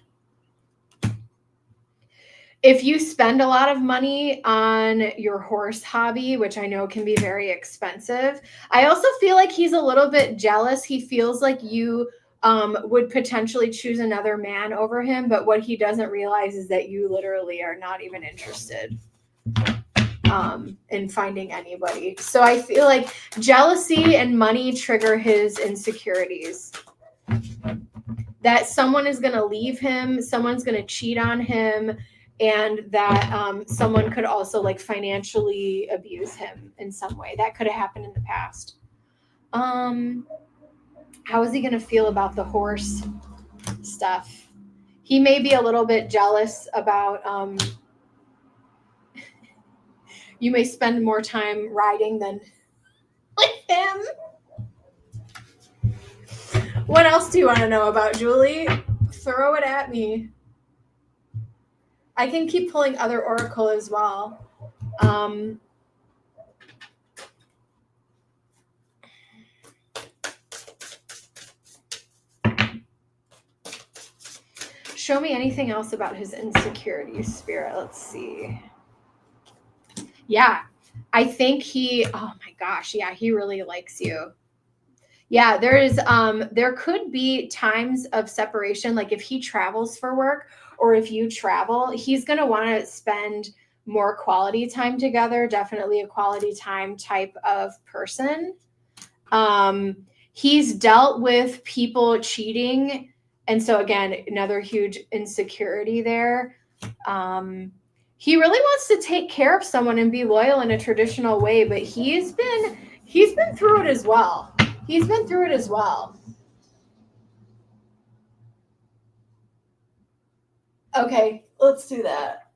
If you spend a lot of money on your horse hobby, which I know can be very expensive, I also feel like he's a little bit jealous. He feels like you would potentially choose another man over him, but what he doesn't realize is that you literally are not even interested in finding anybody. So I feel like jealousy and money trigger his insecurities. That someone is going to leave him, someone's going to cheat on him, and that someone could also like financially abuse him in some way. That could have happened in the past. How is he going to feel about the horse stuff? He may be a little bit jealous about you may spend more time riding than with him. What else do you want to know about, Julie? Throw it at me. I can keep pulling other oracle as well. Show me anything else about his insecurities, Spirit. Let's see. Yeah, I think he, oh my gosh, yeah, he really likes you. Yeah, there could be times of separation, like if he travels for work or if you travel, he's going to want to spend more quality time together, definitely a quality time type of person. He's dealt with people cheating, and so again, another huge insecurity there. He really wants to take care of someone and be loyal in a traditional way, but he's been through it as well. He's been through it as well. Okay, let's do that.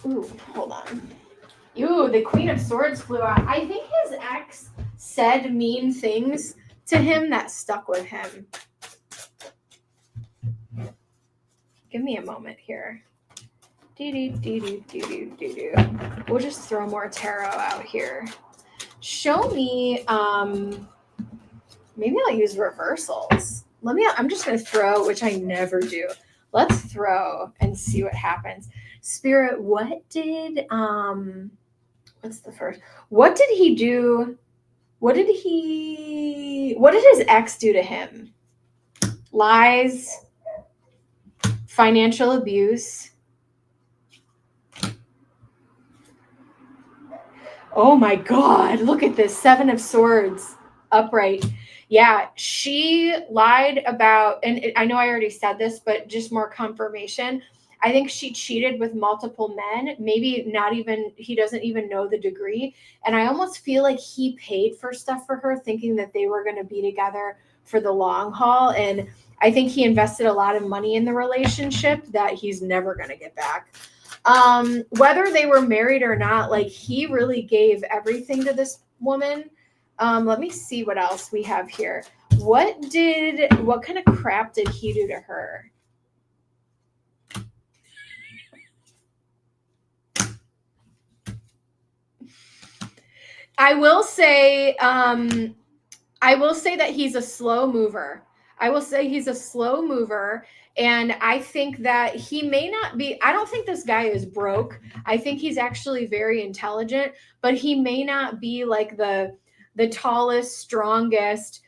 Ooh, hold on. Ooh, the Queen of Swords flew out. I think his ex said mean things to him that stuck with him. Give me a moment here. We'll just throw more tarot out here. Show me, maybe I'll use reversals. I'm just going to throw, which I never do. Let's throw and see what happens. Spirit, what did he do? What did his ex do to him? Lies, financial abuse. Oh my God, look at this. 7 of Swords upright. Yeah, she lied about, and I know I already said this, but just more confirmation. I think she cheated with multiple men, maybe not even, he doesn't even know the degree. And I almost feel like he paid for stuff for her, thinking that they were going to be together for the long haul. And I think he invested a lot of money in the relationship that he's never going to get back. Whether they were married or not, like he really gave everything to this woman. Let me see what else we have here. What kind of crap did he do to her? I will say that he's a slow mover. I will say he's a slow mover. And I think that he may not be, I don't think this guy is broke. I think he's actually very intelligent, but he may not be like the tallest, strongest,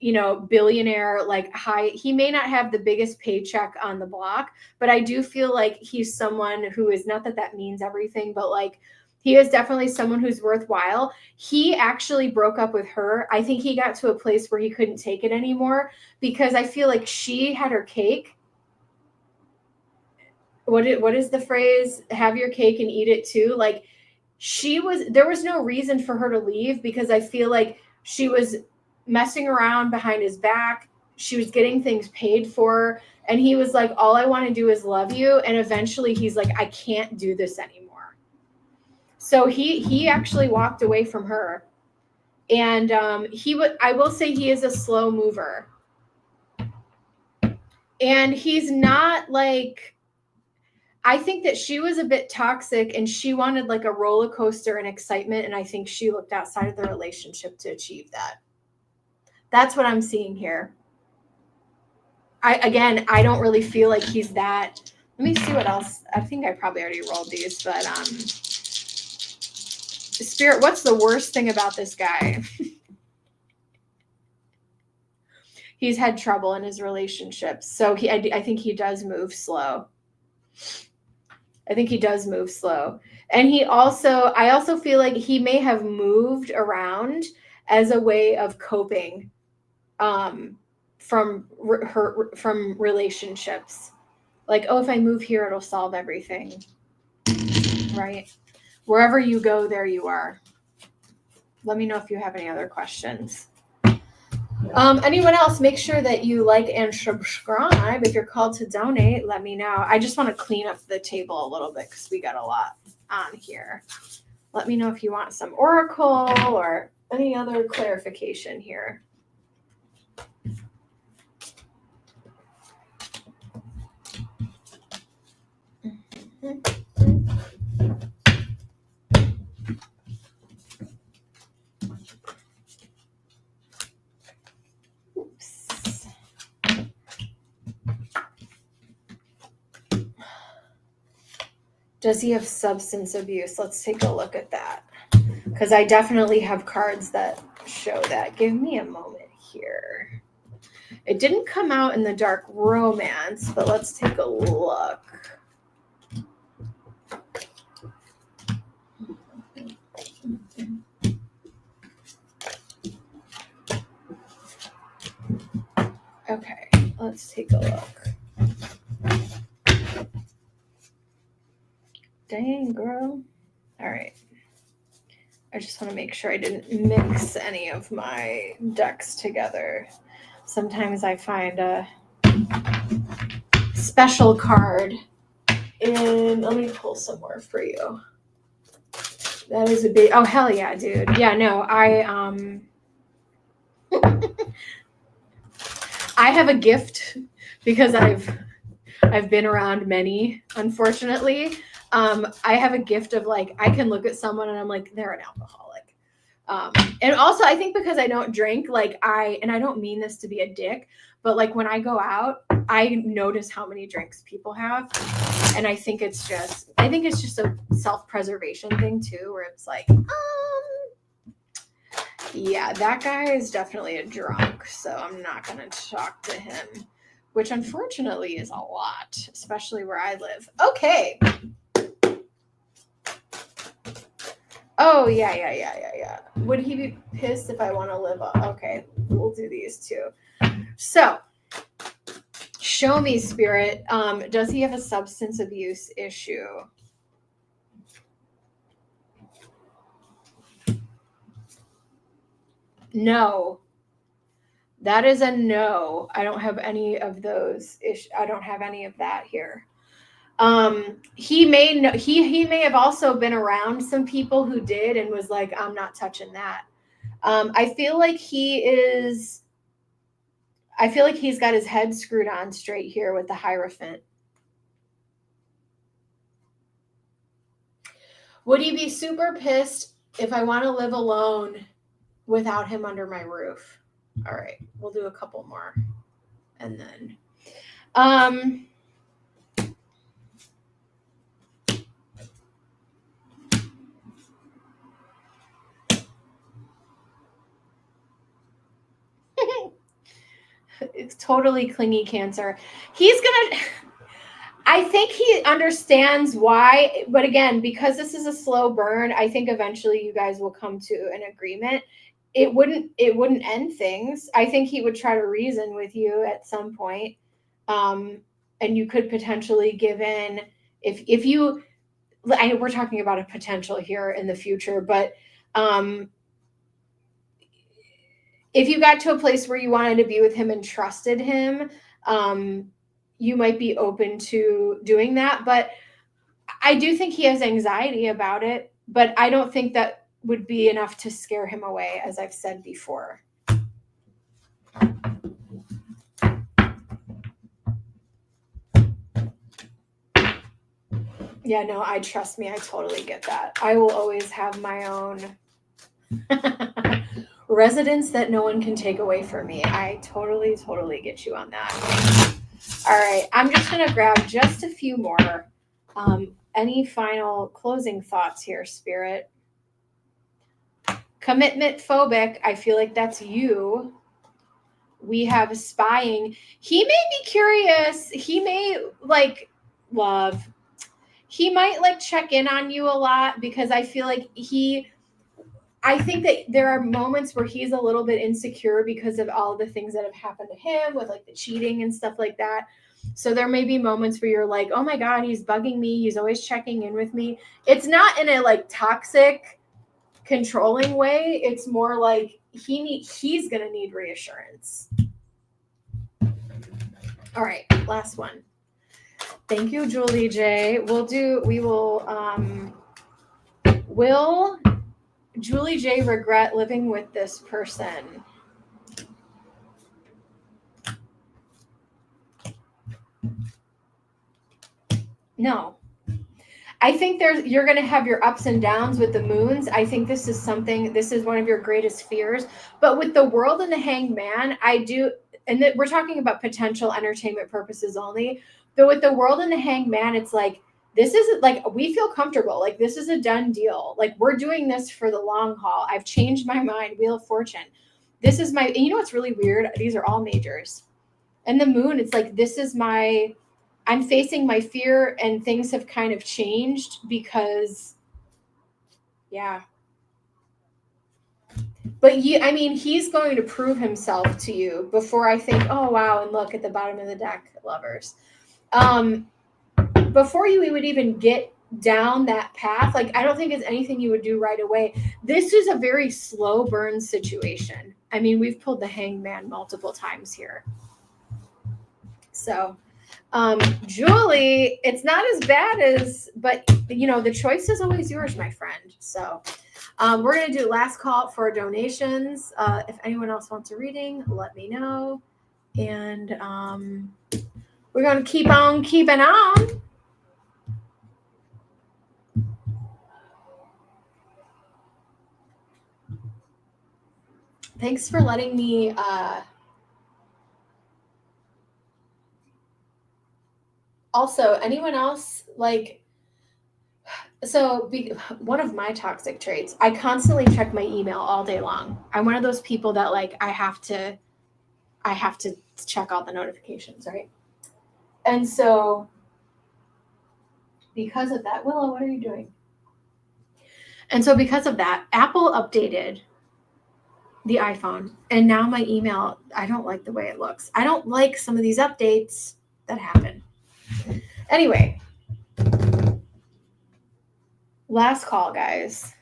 billionaire, like he may not have the biggest paycheck on the block, but I do feel like he's someone who is, not that that means everything, but like, he is definitely someone who's worthwhile. He actually broke up with her. I think he got to a place where he couldn't take it anymore because I feel like she had her cake. What is the phrase? Have your cake and eat it too. Like there was no reason for her to leave because I feel like she was messing around behind his back. She was getting things paid for. And he was like, all I want to do is love you. And eventually he's like, I can't do this anymore. So he actually walked away from her, and I will say he is a slow mover, and he's not like, I think that she was a bit toxic and she wanted like a roller coaster and excitement, and I think she looked outside of the relationship to achieve that. That's what I'm seeing here. I don't really feel like he's that. Let me see what else. I think I probably already rolled these, but Spirit, what's the worst thing about this guy? He's had trouble in his relationships. So I think he does move slow. I think he does move slow. And I also feel like he may have moved around as a way of coping from relationships. Like, oh, if I move here, it'll solve everything. Right? Wherever you go, there you are. Let me know if you have any other questions. Anyone else, make sure that you like and subscribe. If you're called to donate, let me know. I just want to clean up the table a little bit because we got a lot on here. Let me know if you want some oracle or any other clarification here. Does he have substance abuse? Let's take a look at that. Because I definitely have cards that show that. Give me a moment here. It didn't come out in the dark romance, but let's take a look. Okay, let's take a look. Dang, girl. All right. I just want to make sure I didn't mix any of my decks together. Sometimes I find a special card and let me pull some more for you. That is a big, oh, hell yeah, dude. Yeah, no, I have a gift because I've been around many, unfortunately. I have a gift of like, I can look at someone and I'm like, they're an alcoholic. And also I think because I don't drink, like and I don't mean this to be a dick, but like when I go out, I notice how many drinks people have. And I think it's just a self-preservation thing too, where it's like, yeah, that guy is definitely a drunk, so I'm not going to talk to him, which unfortunately is a lot, especially where I live. Okay. Oh, yeah. Would he be pissed if I want to live up? Okay, we'll do these two. So, show me, Spirit. Does he have a substance abuse issue? No. That is a no. I don't have any of those issues. I don't have any of that here. He may have also been around some people who did and was like, I'm not touching that. I feel like he's got his head screwed on straight here with the Hierophant. Would he be super pissed if I want to live alone without him under my roof. All right, we'll do a couple more. And then it's totally clingy Cancer. He's gonna I think he understands why, but again, because this is a slow burn, I think eventually you guys will come to an agreement. It wouldn't end things. I think he would try to reason with you at some point. And you could potentially give in if you we're talking about a potential here in the future, but if you got to a place where you wanted to be with him and trusted him, you might be open to doing that. But I do think he has anxiety about it, but I don't think that would be enough to scare him away, as I've said before. Yeah, no, I totally get that. I will always have my own residence that no one can take away from me. I totally get you on that. All right, I'm just going to grab just a few more. Any final closing thoughts here, Spirit? Commitment phobic, I feel like that's you. We have spying. He may be curious. He may love. He might check in on you a lot because I feel like I think that there are moments where he's a little bit insecure because of all the things that have happened to him with the cheating and stuff like that. So there may be moments where you're like, oh my God, he's bugging me. He's always checking in with me. It's not in a toxic, controlling way. It's more like he's going to need reassurance. All right, last one. Thank you, Julie J. Will Julie J regret living with this person? No. I think you're going to have your ups and downs with the moons. I think this is one of your greatest fears. But with the World and the Hanged Man, we're talking about potential entertainment purposes only. But with the World and the Hanged Man, it's this isn't we feel comfortable. This is a done deal. We're doing this for the long haul. I've changed my mind. Wheel of Fortune. This is and you know what's really weird? These are all majors. And the moon, it's this is I'm facing my fear, and things have kind of changed because, yeah. But he's going to prove himself to you before I think, oh, wow, and look at the bottom of the deck, lovers. Before you would even get down that path, I don't think it's anything you would do right away. This is a very slow burn situation. We've pulled the Hanged Man multiple times here. So, Julie, it's not as bad but the choice is always yours, my friend. So, we're going to do last call for donations. If anyone else wants a reading, let me know. And, we're going to keep on keeping on. Thanks for letting me, also, anyone else one of my toxic traits, I constantly check my email all day long. I'm one of those people that I have to check all the notifications, right? And so because of that, Willow, what are you doing? And so because of that, Apple updated the iPhone, and now my email, I don't like the way it looks. I don't like some of these updates that happen. Anyway, last call, guys.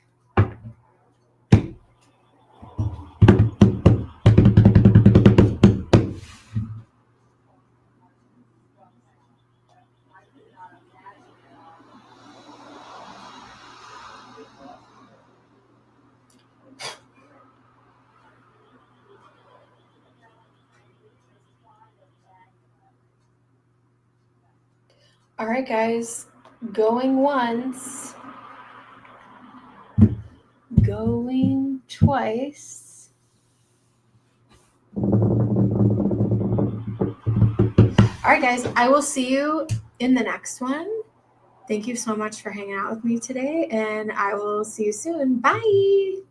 All right, guys, going once, going twice. All right, guys, I will see you in the next one. Thank you so much for hanging out with me today, and I will see you soon. Bye.